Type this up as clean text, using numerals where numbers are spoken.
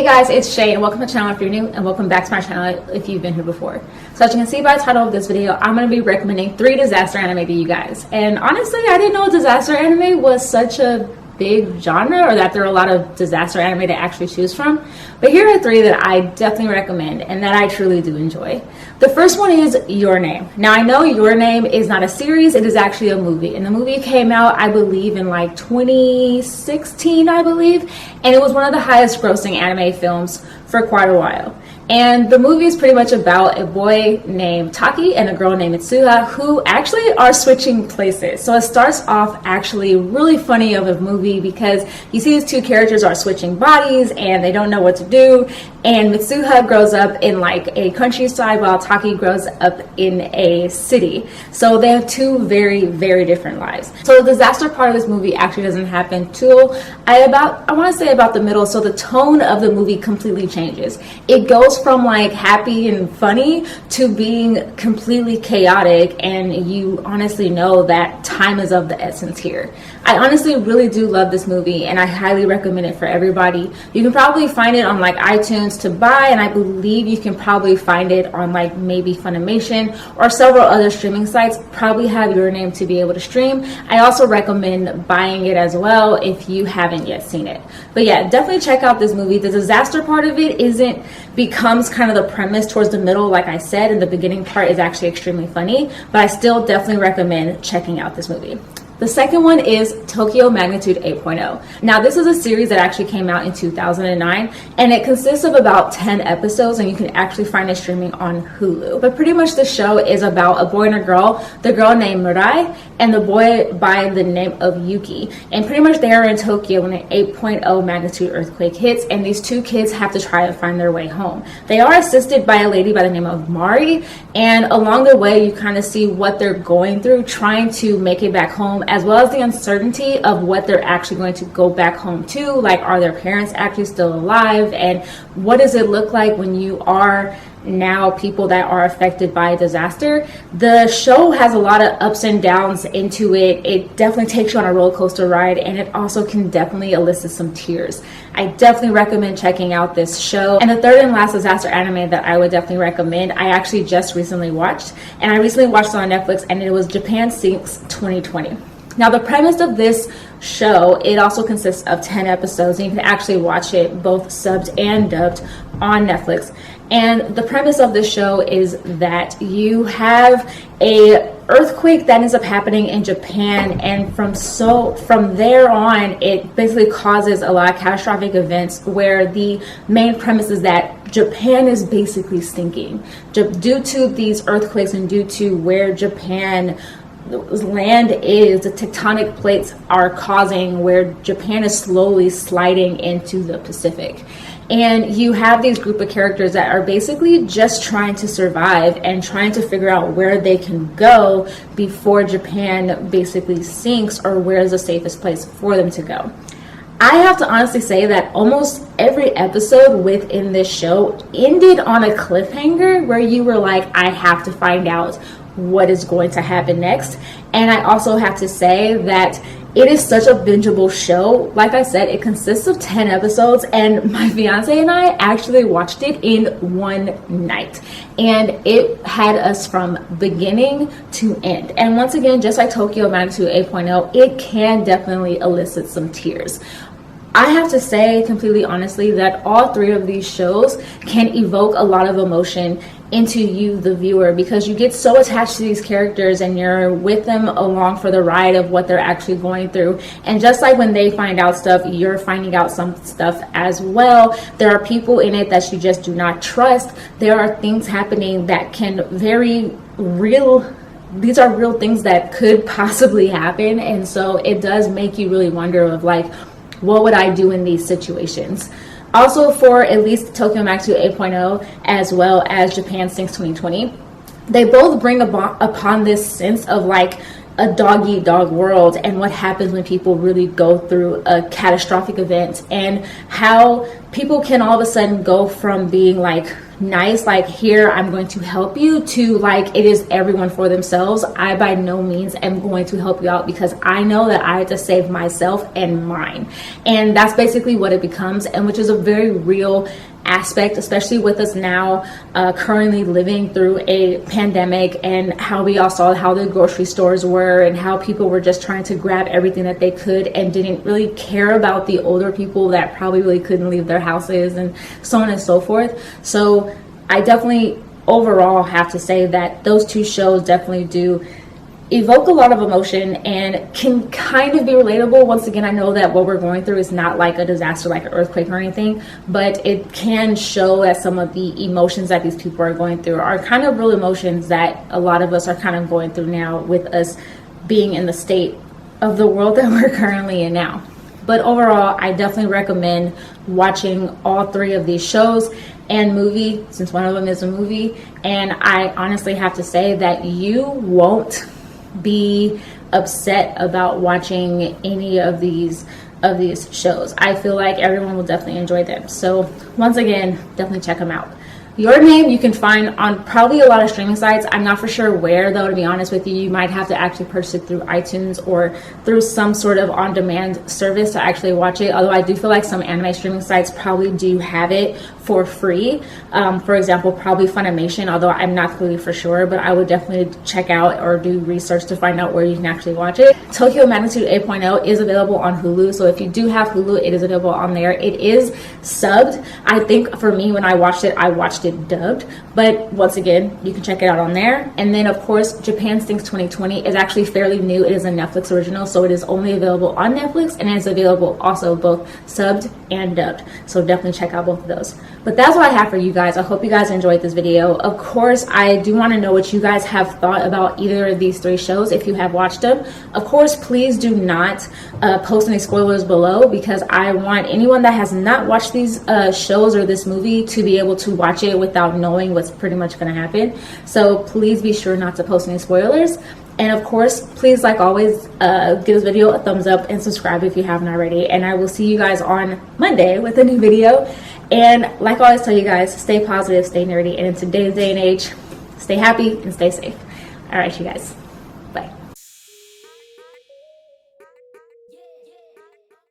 guys, it's Shay and welcome to the channel if you're new and welcome back to my channel if you've been here before. So as you can see by the title of this video, I'm going to be recommending 3 disaster anime to you guys. And honestly, I didn't know disaster anime was such a big genre, or that there are a lot of disaster anime to actually choose from. But here are 3 that I definitely recommend and that I truly do enjoy. The first one is Your Name. Now I know Your Name is not a series, it is actually a movie. And the movie came out, I believe, in like 2016, I believe. And it was one of the highest grossing anime films for quite a while. And the movie is pretty much about a boy named Taki and a girl named Mitsuha who actually are switching places. So it starts off actually really funny of a movie because you see these 2 characters are switching bodies and they don't know what to do. And Mitsuha grows up in like a countryside while Taki grows up in a city. So they have 2 very, very different lives. So the disaster part of this movie actually doesn't happen till I want to say about the middle. So the tone of the movie completely changes. It goes from like happy and funny to being completely chaotic, and you honestly know that time is of the essence here. I honestly really do love this movie and I highly recommend it for everybody. You can probably find it on like iTunes to buy, and I believe you can probably find it on like maybe Funimation or several other streaming sites probably have Your Name to be able to stream. I also recommend buying it as well if you haven't yet seen it. But yeah, definitely check out this movie. The disaster part of it becomes kind of the premise towards the middle, like I said, and the beginning part is actually extremely funny, but I still definitely recommend checking out this movie. The second one is Tokyo Magnitude 8.0. Now this is a series that actually came out in 2009 and it consists of about 10 episodes, and you can actually find it streaming on Hulu. But pretty much the show is about a boy and a girl, the girl named Mirai and the boy by the name of Yuki. And pretty much they are in Tokyo when an 8.0 magnitude earthquake hits, and these 2 kids have to try to find their way home. They are assisted by a lady by the name of Mari, and along the way you kind of see what they're going through trying to make it back home, as well as the uncertainty of what they're actually going to go back home to. Like, are their parents actually still alive? And what does it look like when you are now people that are affected by a disaster? The show has a lot of ups and downs into it. It definitely takes you on a roller coaster ride, and it also can definitely elicit some tears. I definitely recommend checking out this show. And the third and last disaster anime that I would definitely recommend, I actually just recently watched, and I recently watched it on Netflix, and it was Japan Sinks 2020. Now the premise of this show, it also consists of 10 episodes, and you can actually watch it both subbed and dubbed on Netflix. And the premise of this show is that you have a earthquake that ends up happening in Japan, and from there on it basically causes a lot of catastrophic events where the main premise is that Japan is basically sinking due to these earthquakes, and due to where Japan land is, the tectonic plates are causing where Japan is slowly sliding into the Pacific. And you have these group of characters that are basically just trying to survive and trying to figure out where they can go before Japan basically sinks, or where is the safest place for them to go. I have to honestly say that almost every episode within this show ended on a cliffhanger where you were like, I have to find out what is going to happen next. And I also have to say that it is such a bingeable show. Like I said, it consists of 10 episodes, and my fiance and I actually watched it in one night, and it had us from beginning to end. And once again, just like Tokyo Magnitude 8.0, it can definitely elicit some tears. I have to say completely honestly that all 3 of these shows can evoke a lot of emotion into you, the viewer, because you get so attached to these characters and you're with them along for the ride of what they're actually going through. And just like when they find out stuff, you're finding out some stuff as well. There are people in it that you just do not trust. There are things happening that can these are real things that could possibly happen. And so it does make you really wonder of like, what would I do in these situations? Also, for at least Tokyo Magnitude 8.0 as well as Japan Sinks 2020, they both bring upon this sense of like a dog-eat-dog world, and what happens when people really go through a catastrophic event, and how people can all of a sudden go from being like nice, like, here, I'm going to help you, to like, it is everyone for themselves. I by no means am going to help you out because I know that I have to save myself and mine. And that's basically what it becomes, and which is a very real aspect, especially with us now currently living through a pandemic, and how we all saw how the grocery stores were and how people were just trying to grab everything that they could and didn't really care about the older people that probably really couldn't leave their houses, and so on and so forth. So I definitely overall have to say that those two shows definitely do evoke a lot of emotion and can kind of be relatable. Once again, I know that what we're going through is not like a disaster, like an earthquake or anything, but it can show that some of the emotions that these people are going through are kind of real emotions that a lot of us are kind of going through now, with us being in the state of the world that we're currently in now. But overall, I definitely recommend watching all three of these shows and movie, since one of them is a movie. And I honestly have to say that you won't be upset about watching any of these shows. I feel like everyone will definitely enjoy them. So once again, definitely check them out. Your Name you can find on probably a lot of streaming sites. I'm not for sure where, though, to be honest with you. You might have to actually purchase it through iTunes or through some sort of on-demand service to actually watch it. Although I do feel like some anime streaming sites probably do have it for free. For example, probably Funimation, although I'm not completely for sure, but I would definitely check out or do research to find out where you can actually watch it. Tokyo Magnitude 8.0 is available on Hulu, so if you do have Hulu, it is available on there. It is subbed. I think for me, when I watched it dubbed, but once again, you can check it out on there. And then of course, Japan Stinks 2020 is actually fairly new. It is a Netflix original, so it is only available on Netflix, and it is available also both subbed and dubbed, so definitely check out both of those. But that's what I have for you guys. I hope you guys enjoyed this video. Of course, I do want to know what you guys have thought about either of these three shows if you have watched them. Of course, please do not post any spoilers below, because I want anyone that has not watched these shows or this movie to be able to watch it without knowing what's pretty much going to happen. So please be sure not to post any spoilers. And of course, please, like always, give this video a thumbs up and subscribe if you haven't already. And I will see you guys on Monday with a new video. And like I always tell you guys, stay positive, stay nerdy, and in today's day and age, stay happy and stay safe. All right, you guys.